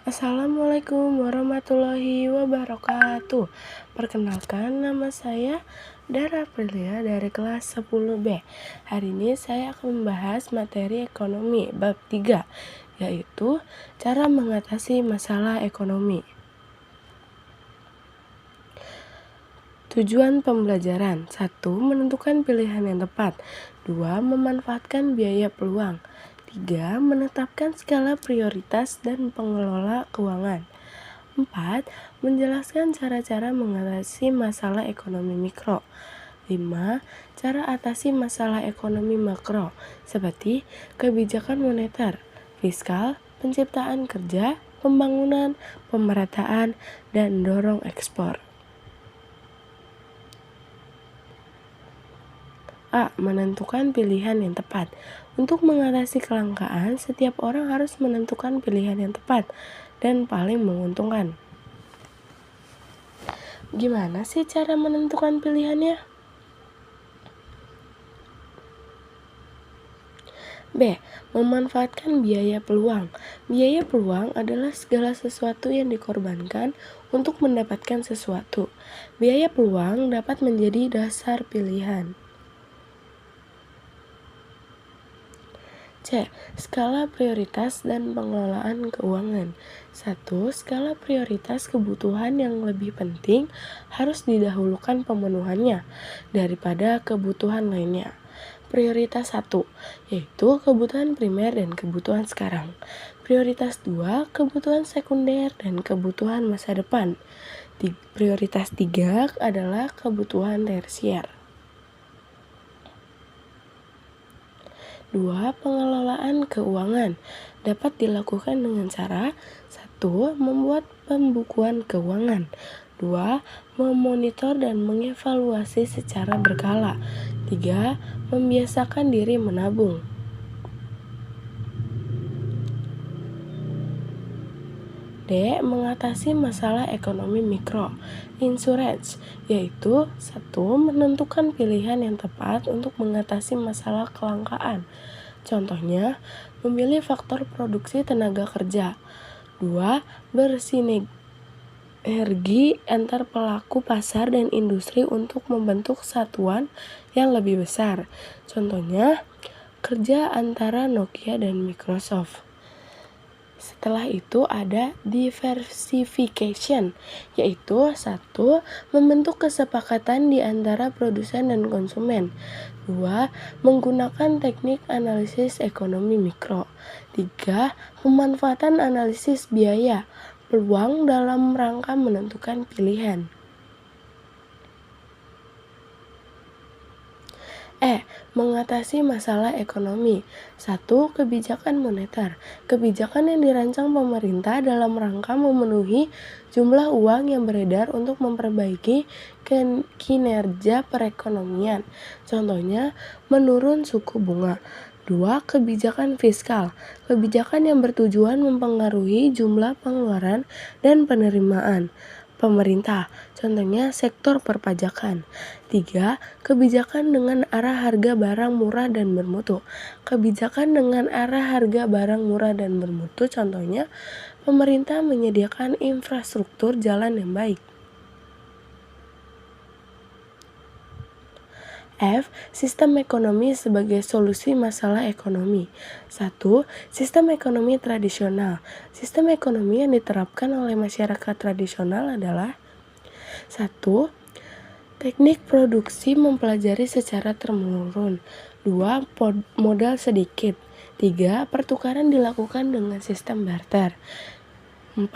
Assalamualaikum warahmatullahi wabarakatuh. Perkenalkan, nama saya Dara Aprilia dari kelas 10B. Hari ini saya akan membahas materi ekonomi bab 3, yaitu cara mengatasi masalah ekonomi. Tujuan pembelajaran: 1. Menentukan pilihan yang tepat. 2. Memanfaatkan biaya peluang. 3. Menetapkan skala prioritas dan pengelola keuangan. 4. Menjelaskan cara-cara mengatasi masalah ekonomi mikro. 5. Cara atasi masalah ekonomi makro, seperti kebijakan moneter, fiskal, penciptaan kerja, pembangunan, pemerataan, dan dorong ekspor. A. Menentukan pilihan yang tepat. Untuk mengatasi kelangkaan, setiap orang harus menentukan pilihan yang tepat dan paling menguntungkan. Gimana sih cara menentukan pilihannya? B. Memanfaatkan biaya peluang. Biaya peluang adalah segala sesuatu yang dikorbankan untuk mendapatkan sesuatu. Biaya peluang dapat menjadi dasar pilihan. C. Skala prioritas dan pengelolaan keuangan. 1. Skala prioritas kebutuhan yang lebih penting harus didahulukan pemenuhannya daripada kebutuhan lainnya. Prioritas 1, yaitu kebutuhan primer dan kebutuhan sekarang. Prioritas 2, kebutuhan sekunder dan kebutuhan masa depan. Prioritas 3 adalah kebutuhan tersier. 2. Pengelolaan keuangan dapat dilakukan dengan cara: 1. Membuat pembukuan keuangan. 2. Memonitor dan mengevaluasi secara berkala. 3. Membiasakan diri menabung. D. Mengatasi masalah ekonomi mikro. Insurance, yaitu 1. Menentukan pilihan yang tepat untuk mengatasi masalah kelangkaan. Contohnya, memilih faktor produksi tenaga kerja. 2. Bersinergi antar pelaku pasar dan industri untuk membentuk satuan yang lebih besar. Contohnya, kerja antara Nokia dan Microsoft. Setelah itu ada diversification, yaitu 1. Membentuk kesepakatan di antara produsen dan konsumen. 2. Menggunakan teknik analisis ekonomi mikro. 3. Pemanfaatan analisis biaya peluang dalam rangka menentukan pilihan. Mengatasi masalah ekonomi. 1. Kebijakan moneter. Kebijakan yang dirancang pemerintah dalam rangka memenuhi jumlah uang yang beredar untuk memperbaiki kinerja perekonomian. Contohnya, menurun suku bunga. 2. Kebijakan fiskal. Kebijakan yang bertujuan mempengaruhi jumlah pengeluaran dan penerimaan pemerintah, contohnya sektor perpajakan. 3. Kebijakan dengan arah harga barang murah dan bermutu. Kebijakan dengan arah harga barang murah dan bermutu, contohnya pemerintah menyediakan infrastruktur jalan yang baik. F. Sistem ekonomi sebagai solusi masalah ekonomi. 1. Sistem ekonomi tradisional. Sistem ekonomi yang diterapkan oleh masyarakat tradisional adalah: 1. Teknik produksi mempelajari secara temurun. 2. Modal sedikit. 3. Pertukaran dilakukan dengan sistem barter. 4.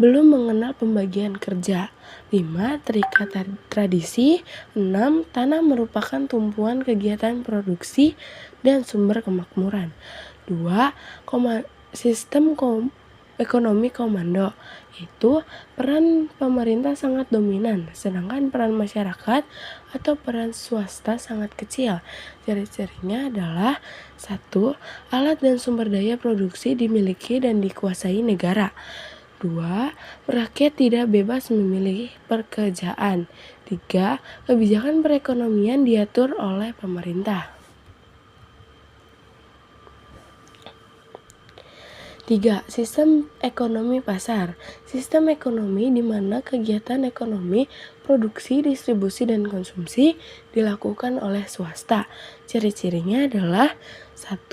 Belum mengenal pembagian kerja. 5. Terikat tradisi. 6. Tanah merupakan tumpuan kegiatan produksi dan sumber kemakmuran. 2. Sistem ekonomi komando, yaitu peran pemerintah sangat dominan, sedangkan peran masyarakat atau peran swasta sangat kecil. Ciri-cirinya adalah: 1. Alat dan sumber daya produksi dimiliki dan dikuasai negara. 2. Rakyat tidak bebas memilih pekerjaan. 3. Kebijakan perekonomian diatur oleh pemerintah. 3. Sistem ekonomi pasar. Sistem ekonomi di mana kegiatan ekonomi, produksi, distribusi, dan konsumsi dilakukan oleh swasta. Ciri-cirinya adalah 1.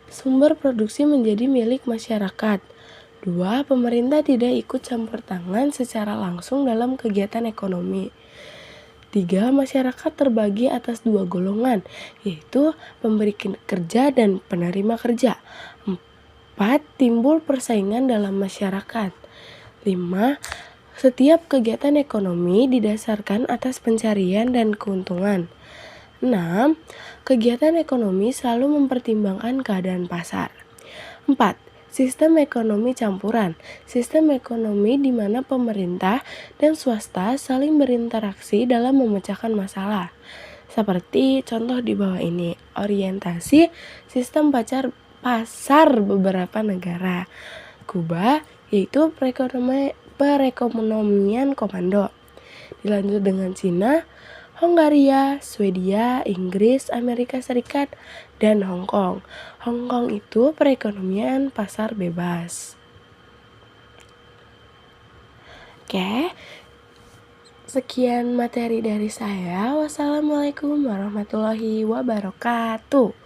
Sumber produksi menjadi milik masyarakat. 2. Pemerintah tidak ikut campur tangan secara langsung dalam kegiatan ekonomi. 3. Masyarakat terbagi atas 2 golongan, yaitu pemberi kerja dan penerima kerja. 4. Timbul persaingan dalam masyarakat. 5. Setiap kegiatan ekonomi didasarkan atas pencarian dan keuntungan. 6. Kegiatan ekonomi selalu mempertimbangkan keadaan pasar. 4. Sistem ekonomi campuran. Sistem ekonomi di mana pemerintah dan swasta saling berinteraksi dalam memecahkan masalah. Seperti contoh di bawah ini, orientasi sistem pasar beberapa negara. Kuba, yaitu perekonomian komando. Dilanjut dengan Cina, Hongaria, Swedia, Inggris, Amerika Serikat, dan Hong Kong. Hong Kong itu perekonomian pasar bebas. Oke, sekian materi dari saya. Wassalamualaikum warahmatullahi wabarakatuh.